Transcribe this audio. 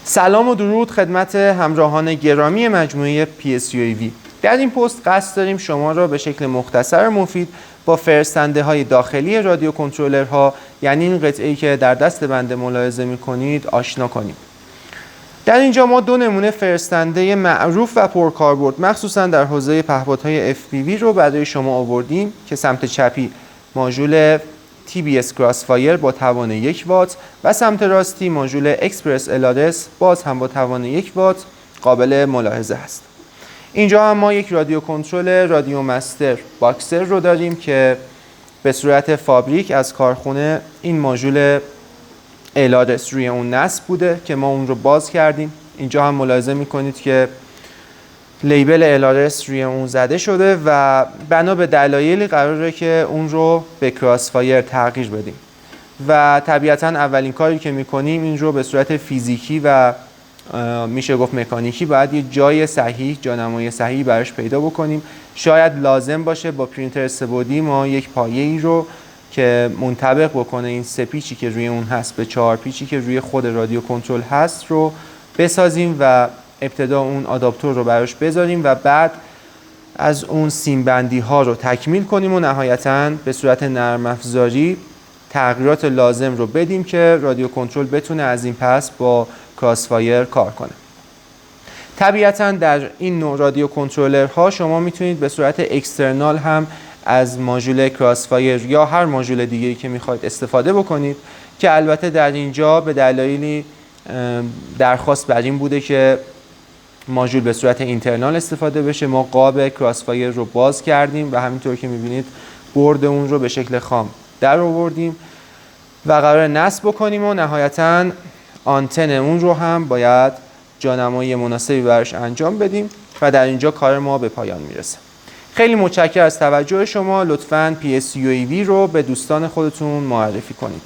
سلام و درود خدمت همراهان گرامی مجموعه PSUAV. در این پست قصد داریم شما را به شکل مختصر و مفید با فرستنده های داخلی رادیو کنترلرها، یعنی این قطعه‌ای که در دست بنده ملاحظه می‌کنید، آشنا کنیم. در اینجا ما دو نمونه فرستنده معروف و پرکاربرد مخصوصا در حوزه پهپادهای FPV رو برای شما آوردیم که سمت چپی ماژول TBS Crossfire با توان 1 وات و سمت راستی ماژول Express LRS باز هم با توان 1 وات قابل ملاحظه است. اینجا هم ما یک رادیو کنترل رادیو مستر باکسر رو داریم که به صورت فابریک از کارخونه این ماژول LRS روی اون نصب بوده که ما اون رو باز کردیم. اینجا هم ملاحظه میکنید که لیبل LRS روی اون زده شده و بنا به دلایلی قراره که اون رو به کراسفایر تغییر بدیم و طبیعتا اولین کاری که میکنیم این رو به صورت فیزیکی و میشه گفت مکانیکی باید یه جای صحیح، جانمای صحیح براش پیدا بکنیم. شاید لازم باشه با پرینتر سه‌بعدی ما یک پایه‌ای رو که منطبق بکنه این 3 پیچی که روی اون هست به 4 پیچی که روی خود رادیو کنترل هست رو بسازیم و ابتدا اون آداپتور رو براش بذاریم و بعد از اون سیم بندی ها رو تکمیل کنیم و نهایتاً به صورت نرم افزاری تغییرات لازم رو بدیم که رادیو کنترل بتونه از این پس با کراسفایر کار کنه. طبیعتاً در این نوع رادیو کنترلرها شما میتونید به صورت اکسترنال هم از ماژول کراسفایر یا هر ماژول دیگه‌ای که میخواید استفاده بکنید که البته در اینجا به دلایلی درخواست بر این بوده که ماژول به صورت اینترنال استفاده بشه. ما قاب کراسفایر رو باز کردیم و همینطور که میبینید برد اون رو به شکل خام در آوردیم و قرار نصب بکنیم و نهایتاً آنتن اون رو هم باید جانمایی مناسبی براش انجام بدیم و در اینجا کار ما به پایان میرسه. خیلی متشکرم از توجه شما. لطفاً PSUAV رو به دوستان خودتون معرفی کنید.